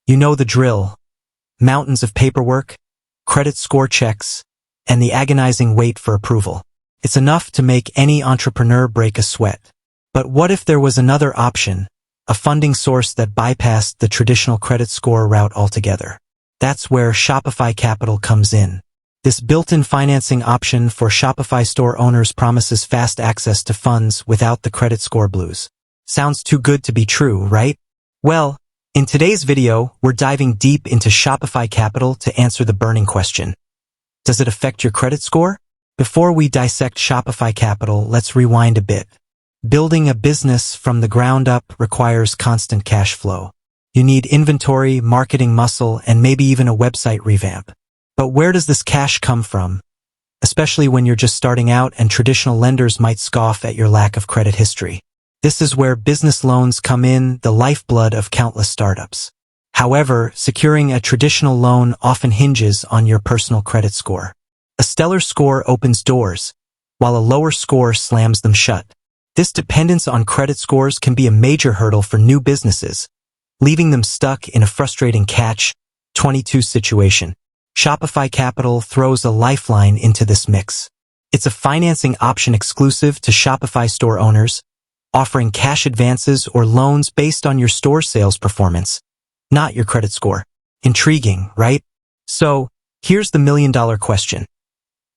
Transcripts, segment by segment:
You know the drill. Mountains of paperwork, credit score checks, and the agonizing wait for approval. It's enough to make any entrepreneur break a sweat. But what if there was another option, a funding source that bypassed the traditional credit score route altogether? That's where Shopify Capital comes in. This built-in financing option for Shopify store owners promises fast access to funds without the credit score blues. Sounds too good to be true, right? Well, in today's video, we're diving deep into Shopify Capital to answer the burning question. Does it affect your credit score? Before we dissect Shopify Capital, let's rewind a bit. Building a business from the ground up requires constant cash flow. You need inventory, marketing muscle, and maybe even a website revamp. But where does this cash come from? Especially when you're just starting out and traditional lenders might scoff at your lack of credit history. This is where business loans come in, the lifeblood of countless startups. However, securing a traditional loan often hinges on your personal credit score. A stellar score opens doors, while a lower score slams them shut. This dependence on credit scores can be a major hurdle for new businesses, leaving them stuck in a frustrating catch-22 situation. Shopify Capital throws a lifeline into this mix. It's a financing option exclusive to Shopify store owners, offering cash advances or loans based on your store sales performance, not your credit score. Intriguing, right? So, here's the million-dollar question.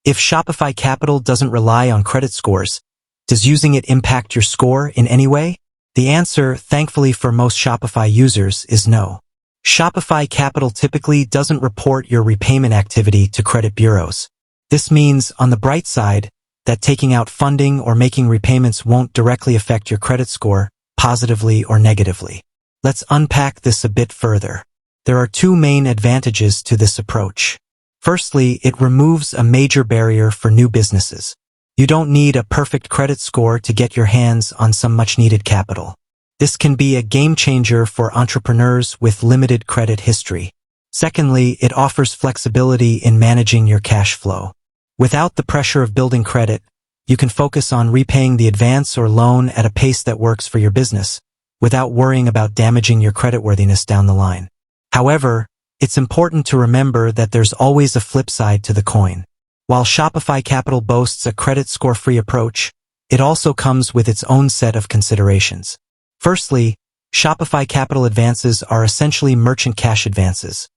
If Shopify Capital doesn't rely on credit scores, does using it impact your score in any way? The answer, thankfully for most Shopify users, is no. Shopify Capital typically doesn't report your repayment activity to credit bureaus. This means, on the bright side, that taking out funding or making repayments won't directly affect your credit score, positively or negatively. Let's unpack this a bit further. There are two main advantages to this approach. Firstly, it removes a major barrier for new businesses. You don't need a perfect credit score to get your hands on some much-needed capital. This can be a game-changer for entrepreneurs with limited credit history. Secondly, it offers flexibility in managing your cash flow. Without the pressure of building credit, you can focus on repaying the advance or loan at a pace that works for your business, without worrying about damaging your creditworthiness down the line. However, it's important to remember that there's always a flip side to the coin. While Shopify Capital boasts a credit score-free approach, it also comes with its own set of considerations. Firstly, Shopify Capital advances are essentially merchant cash advances,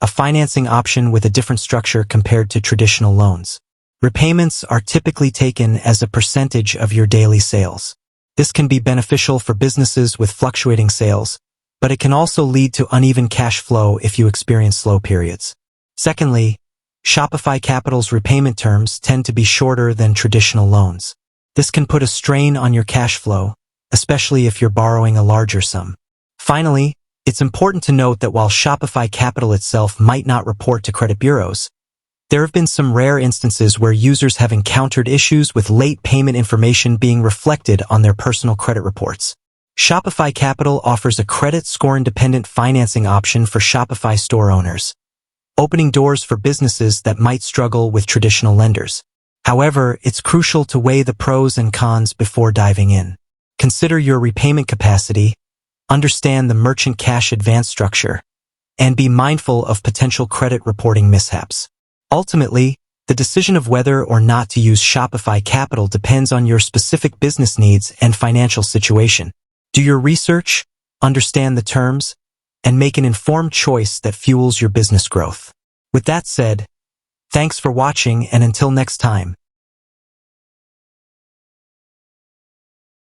a financing option with a different structure compared to traditional loans. Repayments are typically taken as a percentage of your daily sales. This can be beneficial for businesses with fluctuating sales, but it can also lead to uneven cash flow if you experience slow periods. Secondly, Shopify Capital's repayment terms tend to be shorter than traditional loans. This can put a strain on your cash flow, especially if you're borrowing a larger sum. Finally, it's important to note that while Shopify Capital itself might not report to credit bureaus, there have been some rare instances where users have encountered issues with late payment information being reflected on their personal credit reports. Shopify Capital offers a credit score-independent financing option for Shopify store owners, opening doors for businesses that might struggle with traditional lenders. However, it's crucial to weigh the pros and cons before diving in. Consider your repayment capacity, understand the merchant cash advance structure, and be mindful of potential credit reporting mishaps. Ultimately, the decision of whether or not to use Shopify Capital depends on your specific business needs and financial situation. Do your research, understand the terms, and make an informed choice that fuels your business growth. With that said, thanks for watching, and until next time,